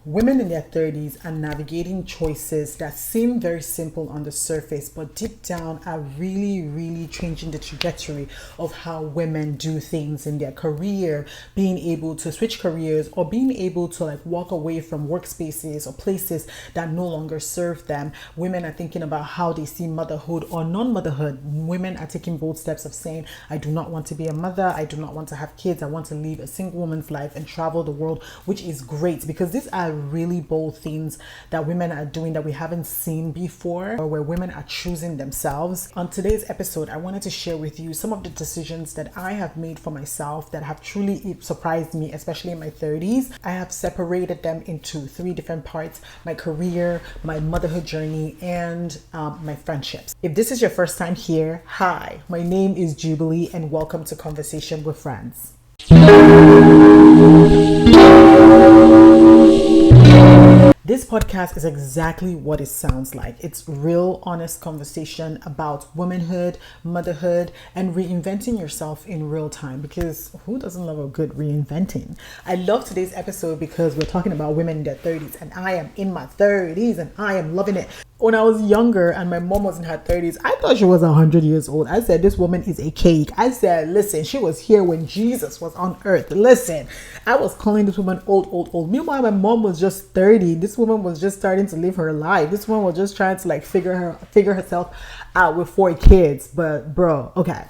Women in their 30s are navigating choices that seem very simple on the surface, but deep down are really changing the trajectory of how women do things in their career, being able to switch careers or being able to walk away from workspaces or places that no longer serve them. Women are thinking about how they see motherhood or non-motherhood. Women are taking bold steps of saying, I do not want to be a mother. I do not want to have kids. I want to live a single woman's life and travel the world, which is great because these are really bold things that women are doing that we haven't seen before, or where women are choosing themselves. On today's episode, I wanted to share with you some of the decisions that I have made for myself that have truly surprised me, especially in my 30s. I have separated them into 3 different parts: my career, my motherhood journey, and my friendships. If this is your first time here, hi, my name is Jubilee and welcome to Conversation with Friends. This podcast is exactly what it sounds like. It's real, honest conversation about womanhood, motherhood, and reinventing yourself in real time, because who doesn't love a good reinventing? I love today's episode because we're talking about women in their 30s, and I am in my 30s and I am loving it. When I was younger and my mom was in her 30s, I thought she was 100 years old. I said, this woman is a cake. I said, listen, she was here when Jesus was on earth. Listen, I was calling this woman old. Meanwhile, my mom was just 30. This woman was just starting to live her life. This woman was just trying to figure herself out with 4 kids. But bro, okay.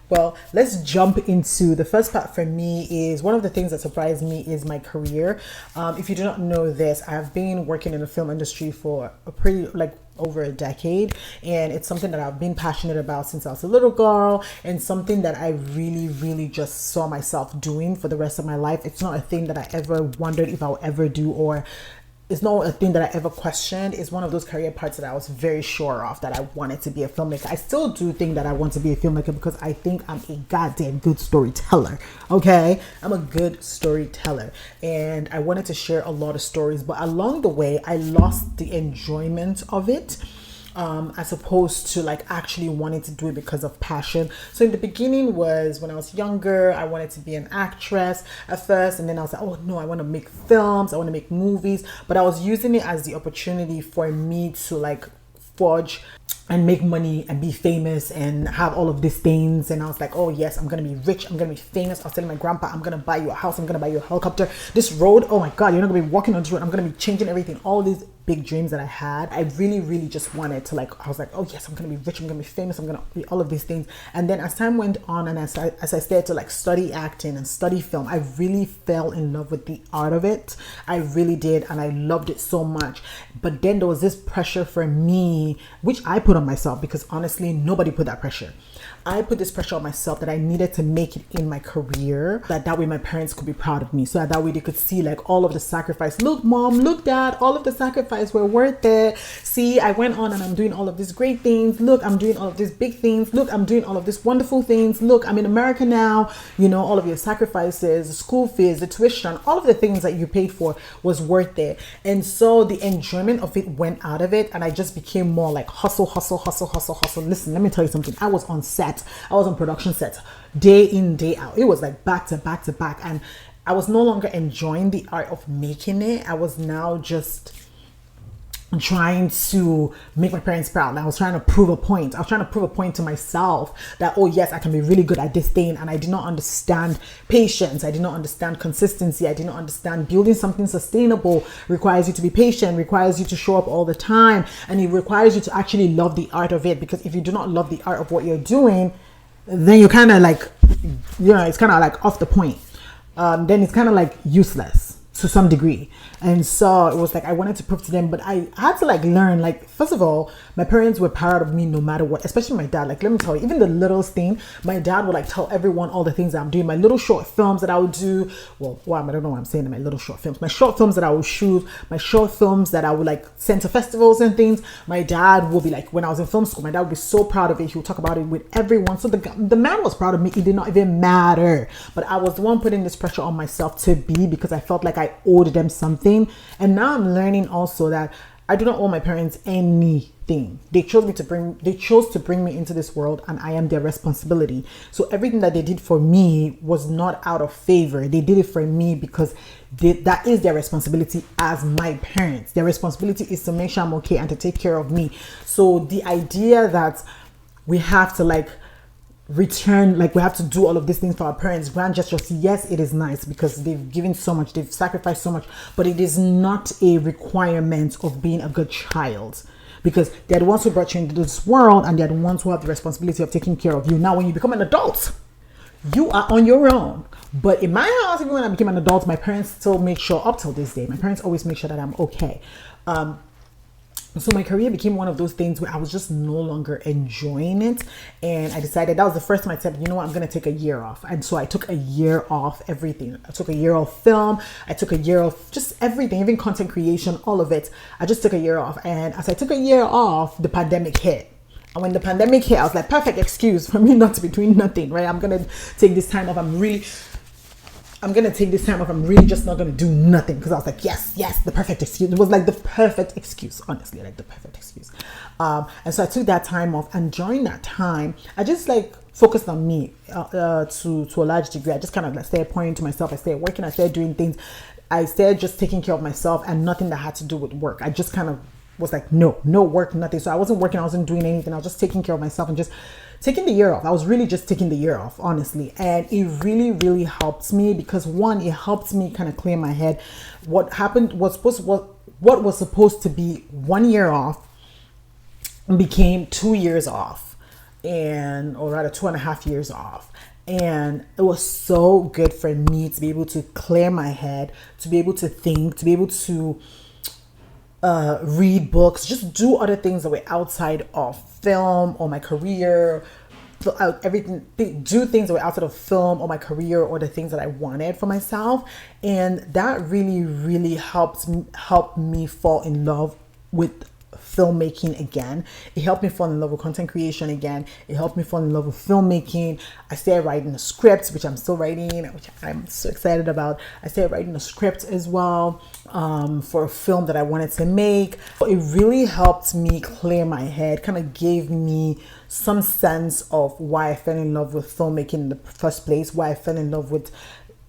Well, let's jump into the first part. For me, is one of the things that surprised me is my career. If you do not know this, I've been working in the film industry for over a decade, and it's something that I've been passionate about since I was a little girl, and something that I really just saw myself doing for the rest of my life. It's not a thing that I ever wondered if I'll ever do, or it's not a thing that I ever questioned. It's one of those career parts that I was very sure of, that I wanted to be a filmmaker. I still do think that I want to be a filmmaker because I think I'm a goddamn good storyteller. Okay? I'm a good storyteller. And I wanted to share a lot of stories, but along the way, I lost the enjoyment of it. As opposed to actually wanting to do it because of passion. So in the beginning was when I was younger, I wanted to be an actress at first, and then I was like, oh no, I want to make films, I want to make movies, but I was using it as the opportunity for me to forge and make money and be famous and have all of these things. And I was like, oh yes, I'm gonna be rich, I'm gonna be famous. I was telling my grandpa, I'm gonna buy you a house, I'm gonna buy you a helicopter. This road, oh my God, you're not gonna be walking on this road, I'm gonna be changing everything. All these big dreams that I had, I really just wanted to I was like, oh yes, I'm gonna be rich, I'm gonna be famous, I'm gonna be all of these things. And then as time went on, and as I started to study acting and study film, I really fell in love with the art of it. I really did, and I loved it so much. But then there was this pressure for me, which I put on myself, because honestly, nobody put that pressure. I put this pressure on myself that I needed to make it in my career, that way my parents could be proud of me, so that way they could see all of the sacrifice. Look mom, look dad, all of the sacrifice were worth it. See, I went on and I'm doing all of these great things. Look, I'm doing all of these big things. Look, I'm doing all of these wonderful things. Look, I'm in America now. All of your sacrifices, the school fees, the tuition, all of the things that you paid for was worth it. And so the enjoyment of it went out of it, and I just became more hustle. Listen, let me tell you something. I was on set. I was on production sets day in, day out. It was back to back. And I was no longer enjoying the art of making it. I was now just trying to make my parents proud. I was trying to prove a point. I was trying to prove a point to myself that, oh yes, I can be really good at this thing. And I did not understand patience. I did not understand consistency. I did not understand building something sustainable requires you to be patient, requires you to show up all the time, and it requires you to actually love the art of it. Because if you do not love the art of what you're doing, then you're kind of it's kind of off the point. Then it's kind of useless to some degree. And so it was I wanted to prove to them, but I had to learn, first of all, my parents were proud of me no matter what, especially my dad. Let me tell you, even the littlest thing, my dad would tell everyone all the things that I'm doing, my little short films that I would do. Well, I don't know what I'm saying, my little short films, my short films that I would shoot, my short films that I would send to festivals and things. My dad will be when I was in film school, my dad would be so proud of it. He would talk about it with everyone. So the man was proud of me. It did not even matter. But I was the one putting this pressure on myself to be, because I felt like I owed them something. And now I'm learning also that I do not owe my parents anything. They chose to bring me into this world, and I am their responsibility. So everything that they did for me was not out of favor. They did it for me because that is their responsibility as my parents. Their responsibility is to make sure I'm okay and to take care of me. So the idea that we have to return, we have to do all of these things for our parents, grand gestures, yes, it is nice because they've given so much, they've sacrificed so much, but it is not a requirement of being a good child, because they're the ones who brought you into this world, and they're the ones who have the responsibility of taking care of you. Now when you become an adult, you are on your own. But in my house, even when I became an adult, my parents still make sure, up till this day, my parents always make sure that I'm okay. So my career became one of those things where I was just no longer enjoying it. And I decided, that was the first time I said, you know what, I'm going to take a year off. And so I took a year off everything. I took a year off film. I took a year off just everything, even content creation, all of it. I just took a year off. And as I took a year off, the pandemic hit. And when the pandemic hit, I was like, perfect excuse for me not to be doing nothing, right? I'm going to take this time off. I'm really just not going to do nothing, because I was like, yes, the perfect excuse. It was like the perfect excuse, honestly, like the perfect excuse. And so I took that time off, and during that time, I just focused on me to a large degree. I just kind of started pouring into myself. I started working. I started doing things. I started just taking care of myself, and nothing that had to do with work. I just kind of was like, no work, nothing. So I wasn't working. I wasn't doing anything. I was just taking care of myself and just taking the year off. I was really just taking the year off, honestly. And it really, really helped me, because one, it helped me kind of clear my head. What was supposed to be 1 year off became 2 years off, or rather 2.5 years off. And it was so good for me to be able to clear my head, to be able to think, to be able to read books, just do other things that were outside of film or my career, do things that were outside of film or my career or the things that I wanted for myself. And that really, really helped me fall in love with filmmaking again. It helped me fall in love with content creation again. It helped me fall in love with filmmaking. I started writing a script, which I'm still writing, which I'm so excited about. I started writing a script as well for a film that I wanted to make. It really helped me clear my head, kind of gave me some sense of why I fell in love with filmmaking in the first place, why I fell in love with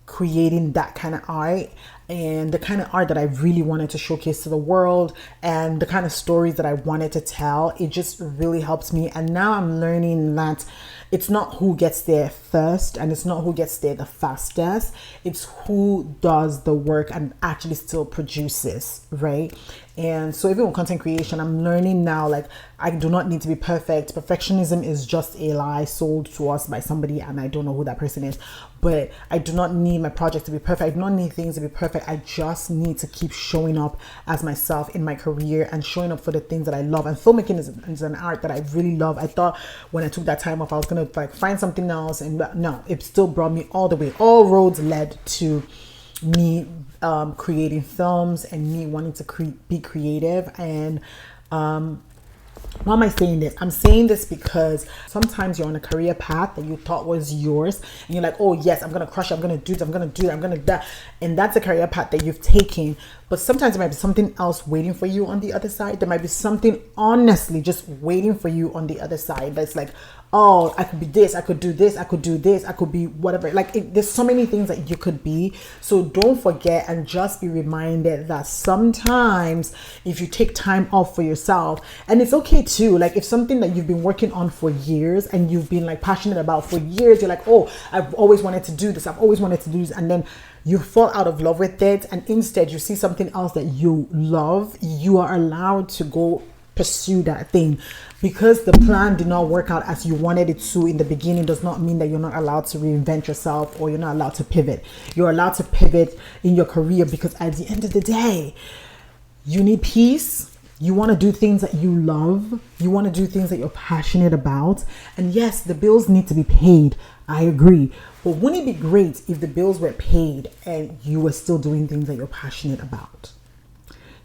creating that kind of art, and the kind of art that I really wanted to showcase to the world, and the kind of stories that I wanted to tell. It just really helps me. And now I'm learning that it's not who gets there first, and it's not who gets there the fastest. It's who does the work and actually still produces, right? And so even with content creation, I'm learning now, I do not need to be perfect. Perfectionism is just a lie sold to us by somebody, and I don't know who that person is. But I do not need my project to be perfect. I do not need things to be perfect. I just need to keep showing up as myself in my career and showing up for the things that I love. And filmmaking is an art that I really love. I thought when I took that time off, I was going to find something else. And no, it still brought me all the way. All roads led to me creating films and me wanting to be creative. And why am I saying this? I'm saying this because sometimes you're on a career path that you thought was yours, and you're like, oh yes, I'm gonna crush it, I'm gonna do this, I'm gonna do that, I'm gonna do that, and that's a career path that you've taken. But sometimes there might be something else waiting for you on the other side. There might be something honestly just waiting for you on the other side that's like, oh, I could be this, I could do this, I could do this, I could be whatever. There's so many things that you could be. So don't forget, and just be reminded that sometimes if you take time off for yourself, and it's okay too, if something that you've been working on for years and you've been passionate about for years, you're like, oh, I've always wanted to do this, I've always wanted to do this, and then you fall out of love with it, and instead you see something else that you love, you are allowed to go pursue that thing. Because the plan did not work out as you wanted it to in the beginning does not mean that you're not allowed to reinvent yourself, or you're not allowed to pivot. You're allowed to pivot in your career, because at the end of the day, you need peace. You want to do things that you love. You want to do things that you're passionate about. And yes, the bills need to be paid. I agree. But wouldn't it be great if the bills were paid and you were still doing things that you're passionate about?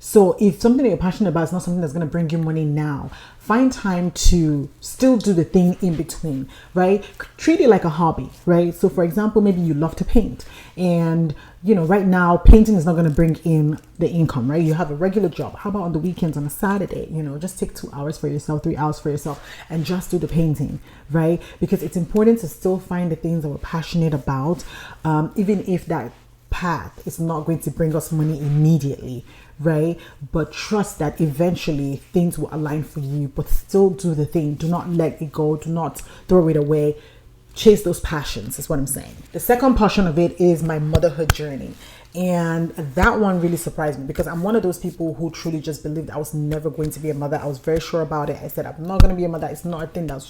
So if something that you're passionate about is not something that's going to bring you money now, find time to still do the thing in between, right? Treat it like a hobby, right? So for example, maybe you love to paint, and right now painting is not going to bring in the income, right? You have a regular job. How about on the weekends, on a Saturday, just take 2 hours for yourself, 3 hours for yourself, and just do the painting, right? Because it's important to still find the things that we're passionate about, even if that path is not going to bring us money immediately, right? But trust that eventually things will align for you, but still do the thing. Do not let it go. Do not throw it away. Chase those passions is what I'm saying. The second portion of it is my motherhood journey. And that one really surprised me, because I'm one of those people who truly just believed I was never going to be a mother. I was very sure about it. I said, I'm not going to be a mother. It's not a thing that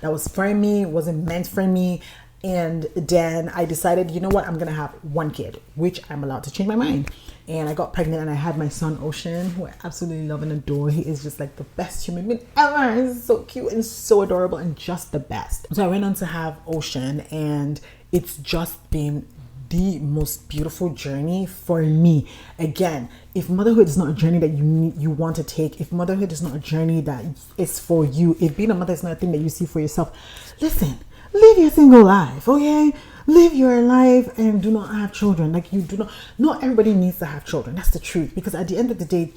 was for me, wasn't meant for me. And then I decided, you know what, I'm going to have one kid, which I'm allowed to change my mind. And I got pregnant and I had my son, Ocean, who I absolutely love and adore. He is just like the best human being ever. He's so cute and so adorable and just the best. So I went on to have Ocean, and it's just been the most beautiful journey for me. Again, if motherhood is not a journey that you want to take, if motherhood is not a journey that is for you, if being a mother is not a thing that you see for yourself, listen, live your single life, okay? Live your life and do not have children. Like, not everybody needs to have children. That's the truth. Because at the end of the day,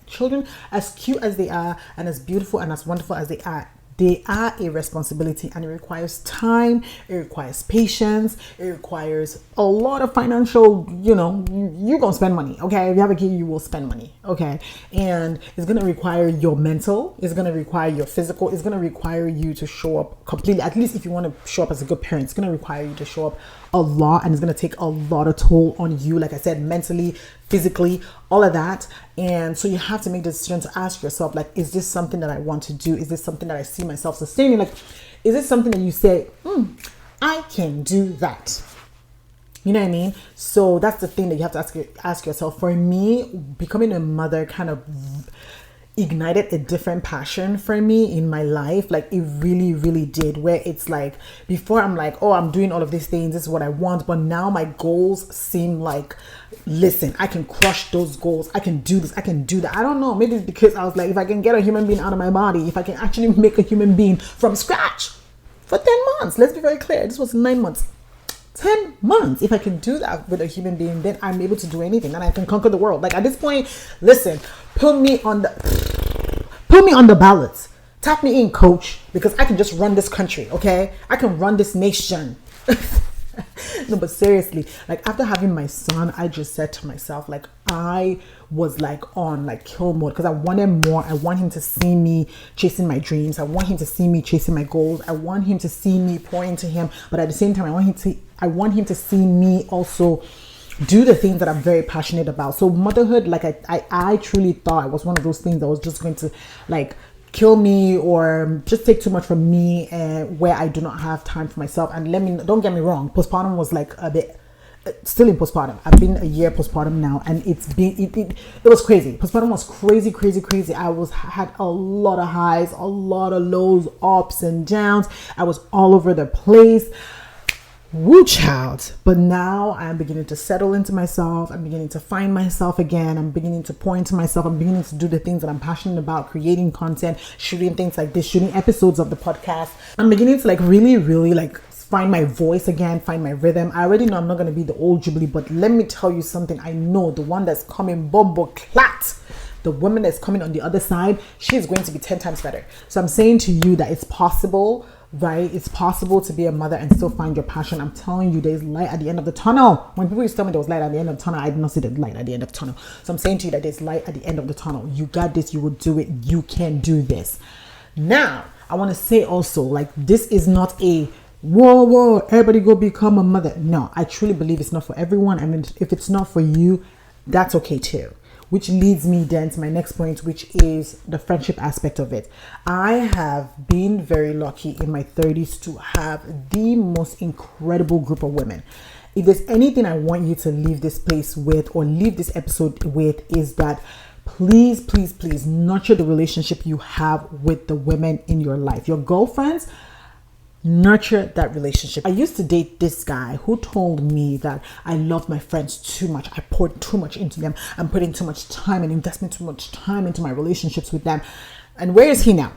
children, as cute as they are and as beautiful and as wonderful as they are a responsibility, and it requires time, it requires patience, it requires a lot of financial, you're gonna spend money, okay? If you have a kid, you will spend money, okay? And it's gonna require your mental, it's gonna require your physical, it's gonna require you to show up completely. At least if you want to show up as a good parent, it's gonna require you to show up a lot, and it's gonna take a lot of toll on you, like I said, mentally, physically, all of that. And so you have to make the decision to ask yourself, like, is this something that I want to do? Is this something that I see myself sustaining? Like, is this something that you say, I can do that? You know what I mean? So that's the thing that you have to ask yourself. For me, becoming a mother kind of ignited a different passion for me in my life. Like, it really, really did, where it's like, before I'm like, oh, I'm doing all of these things, this is what I want. But now my goals seem like, listen, I can crush those goals. I can do this. I can do that. I don't know. Maybe it's because I was like, if I can get a human being out of my body, if I can actually make a human being from scratch for 10 months, let's be very clear. This was 9 months. 10 months. If I can do that with a human being, then I'm able to do anything, and I can conquer the world. Like, at this point, listen, put me on the ballots. Tap me in, coach, because I can just run this country, okay? I can run this nation. No, but seriously, like, after having my son, I just said to myself, like, I was like on like kill mode, because I wanted more. I want him to see me chasing my dreams. I want him to see me chasing my goals. I want him to see me pour into him, but at the same time, I want him to see me also do the things that I'm very passionate about. So motherhood, like, I truly thought it was one of those things that was just going to like kill me or just take too much from me, and where I do not have time for myself. And don't get me wrong, postpartum was like a bit still in postpartum. I've been a year postpartum now, and it was crazy. Postpartum was crazy. I had a lot of highs, a lot of lows, ups and downs. I was all over the place. Woo, child. But now I'm beginning to settle into myself. I'm beginning to find myself again. I'm beginning to pour into myself. I'm beginning to do the things that I'm passionate about, creating content, shooting things like this, shooting episodes of the podcast. I'm beginning to like really, really like find my voice again, find my rhythm. I already know I'm not going to be the old Jubilee, but let me tell you something. I know the one that's coming, bumbo clat. The woman that's coming on the other side, she's going to be 10 times better. So I'm saying to you that it's possible, right? It's possible to be a mother and still find your passion. I'm telling you, there's light at the end of the tunnel. When people used to tell me there was light at the end of the tunnel, I did not see the light at the end of the tunnel. So I'm saying to you that there's light at the end of the tunnel. You got this. You will do it. You can do this. Now, I want to say also, like, this is not a whoa, everybody go become a mother. No, I truly believe it's not for everyone. I mean, if it's not for you, that's okay too. Which leads me then to my next point, which is the friendship aspect of it. I have been very lucky in my 30s to have the most incredible group of women. If there's anything I want you to leave this place with, or leave this episode with, is that please nurture the relationship you have with the women in your life. Your girlfriends, Nurture that relationship. I used to date this guy who told me that I love my friends too much. I poured too much into them. I'm putting too much time and investment, too much time into my relationships with them. And where is he now?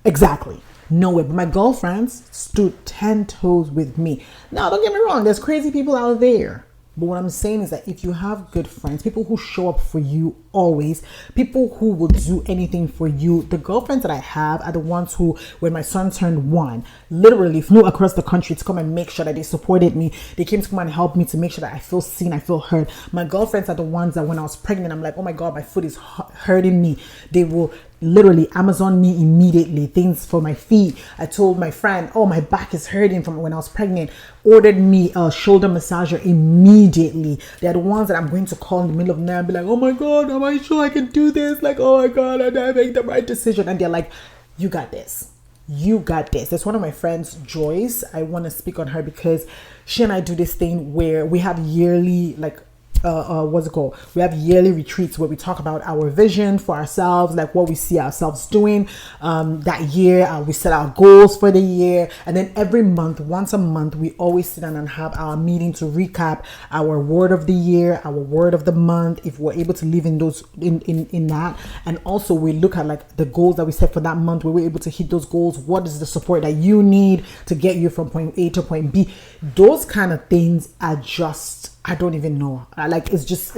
Exactly. Nowhere. But my girlfriends stood 10 toes with me. Now, don't get me wrong. There's crazy people out there. But what I'm saying is that if you have good friends, people who show up for you always, people who will do anything for you, the girlfriends that I have are the ones who, when my son turned 1, literally flew across the country to come and make sure that they supported me. They came to come and help me to make sure that I feel seen, I feel heard. My girlfriends are the ones that when I was pregnant, I'm like, oh my God, my foot is hurting me. They will literally Amazon me immediately things for my feet. I told my friend, oh, my back is hurting from when I was pregnant, ordered me a shoulder massager immediately. They're the ones that I'm going to call in the middle of the night and be like, oh my God, am I sure I can do this? Like, oh my God, I did make the right decision. And they're like, you got this. You got this. There's one of my friends, Joyce. I want to speak on her because she and I do this thing where we have yearly, like, what's it called? We have yearly retreats where we talk about our vision for ourselves, like what we see ourselves doing that year. We set our goals for the year, and then every month, once a month, we always sit down and have our meeting to recap our word of the year, our word of the month, if we're able to live in those in that. And also we look at like the goals that we set for that month, where we're able to hit those goals. What is the support that you need to get you from point A to point B? Those kind of things are just, I don't even know. Like, it's just,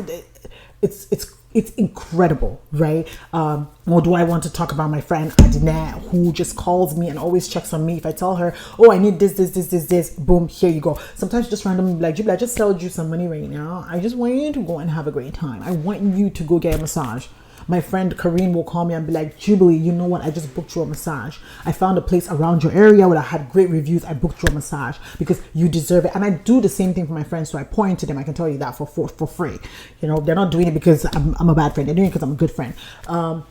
it's incredible, right? Or do I want to talk about my friend Adina, who just calls me and always checks on me? If I tell her, oh, I need this, boom, here you go. Sometimes just randomly like, Jubilee, I just sold you some money right now. I just want you to go and have a great time. I want you to go get a massage. My friend Karine will call me and be like, Jubilee, you know what? I just booked you a massage. I found a place around your area where I had great reviews. I booked you a massage because you deserve it. And I do the same thing for my friends. So I pour into them. I can tell you that for free. You know, they're not doing it because I'm a bad friend. They're doing it because I'm a good friend. But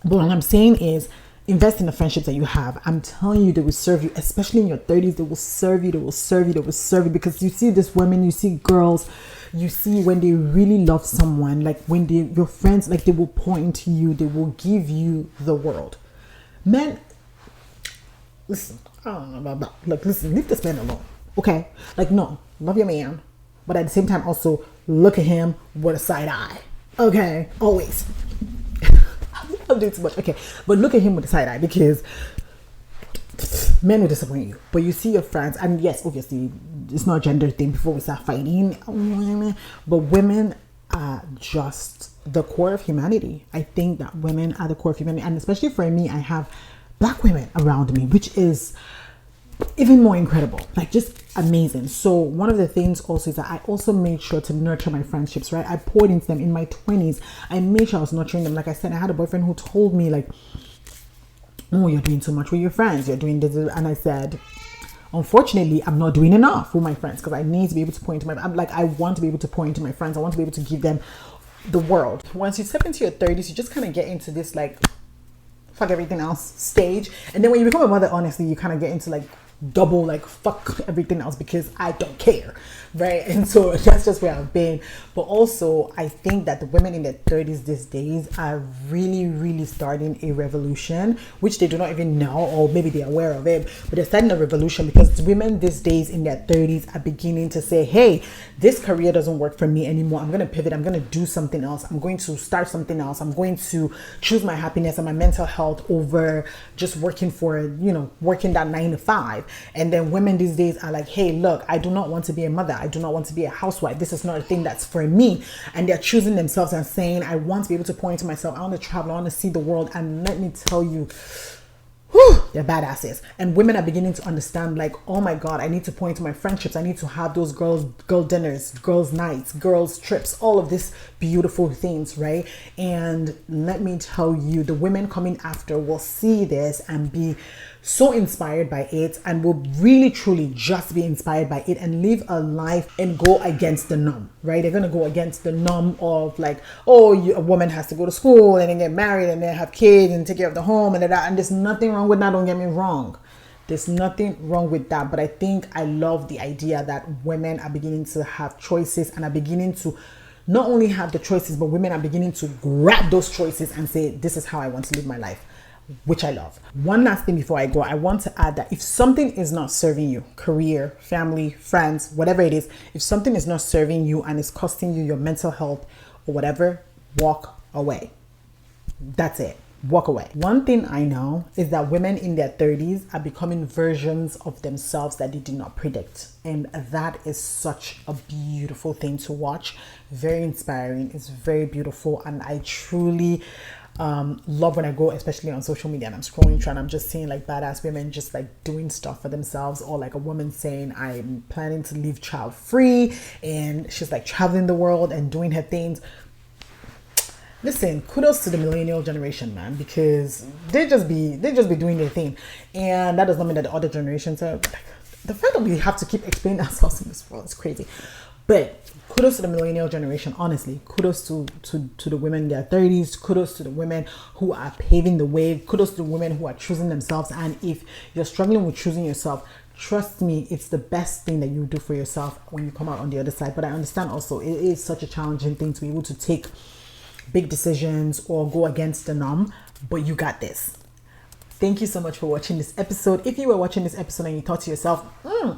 what I'm saying is, invest in the friendships that you have. I'm telling you, they will serve you, especially in your 30s. They will serve you. They will serve you. They will serve you, because you see these women, you see girls, you see when they really love someone, like when your friends, like they will pour into you, they will give you the world. Men, listen, I don't know about that. Like, listen, leave this man alone, okay? Like, no, love your man, but at the same time also look at him with a side eye, okay? Always. I'm doing too much, okay? But look at him with a side eye, because men will disappoint you. But you see your friends, and yes, obviously it's not a gender thing before we start fighting, but women are just the core of humanity. I think that women are the core of humanity, and especially for me, I have Black women around me, which is even more incredible, like just amazing. So one of the things also is that I also made sure to nurture my friendships, right? I poured into them in my 20s. I made sure I was nurturing them. Like I said, I had a boyfriend who told me like, oh, you're doing too much with your friends, you're doing this, and I said, unfortunately, I'm not doing enough with my friends, because I need to be able to point to I want to be able to point to my friends. I want to be able to give them the world. Once you step into your 30s, you just kind of get into this like fuck everything else stage, and then when you become a mother, honestly, you kind of get into like double like fuck everything else, because I don't care, right? And so that's just where I've been. But also I think that the women in their 30s these days are really starting a revolution, which they do not even know, or maybe they're aware of it, but they're starting a revolution, because women these days in their 30s are beginning to say, hey, this career doesn't work for me anymore. I'm going to pivot. I'm going to do something else. I'm going to start something else. I'm going to choose my happiness and my mental health over just working for, working that 9 to 5. And then women these days are like, hey, look, I do not want to be a mother. I do not want to be a housewife. This is not a thing that's for me. And they're choosing themselves and saying, I want to be able to point to myself. I want to travel. I want to see the world. And let me tell you, they're badasses. And women are beginning to understand, like, oh my God, I need to point to my friendships. I need to have those girl dinners, girls nights, girls trips, all of these beautiful things, right? And let me tell you, the women coming after will see this and be so inspired by it, and will really truly just be inspired by it and live a life and go against the norm, right? They're going to go against the norm of like, oh, a woman has to go to school and then get married and then have kids and take care of the home and that. And there's nothing wrong with that. Don't get me wrong. There's nothing wrong with that. But I think I love the idea that women are beginning to have choices and are beginning to not only have the choices, but women are beginning to grab those choices and say, this is how I want to live my life. which I love. One last thing before I go, I want to add that if something is not serving you, career, family, friends, whatever it is, if something is not serving you and is costing you your mental health or whatever, walk away. That's it. Walk away. One thing I know is that women in their 30s are becoming versions of themselves that they did not predict. And that is such a beautiful thing to watch. Very inspiring. It's very beautiful. And I truly love when I go, especially on social media, and I'm scrolling through and I'm just seeing like badass women just like doing stuff for themselves, or like a woman saying, I'm planning to live child free, and she's like traveling the world and doing her things. Listen, kudos to the millennial generation, man, because they just be doing their thing. And that does not mean that the other generations are like, the fact that we have to keep explaining ourselves in this world is crazy. But kudos to the millennial generation, honestly. Kudos to the women in their 30s. Kudos to the women who are paving the way. Kudos to the women who are choosing themselves. And if you're struggling with choosing yourself, trust me, it's the best thing that you do for yourself when you come out on the other side. But I understand also it is such a challenging thing to be able to take big decisions or go against the norm, but you got this. Thank you so much for watching this episode. If you were watching this episode and you thought to yourself,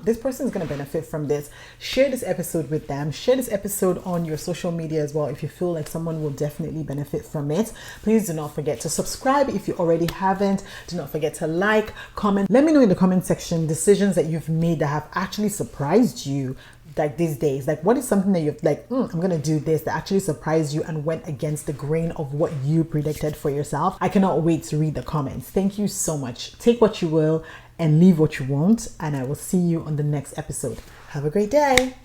this person is going to benefit from this, share this episode with them. Share this episode on your social media as well if you feel like someone will definitely benefit from it. Please do not forget to subscribe if you already haven't. Do not forget to like, comment. Let me know in the comment section decisions that you've made that have actually surprised you, like these days. Like, what is something that you're like, I'm gonna do this, that actually surprised you and went against the grain of what you predicted for yourself? I cannot wait to read the comments. Thank you so much. Take what you will and leave what you won't, and I will see you on the next episode. Have a great day.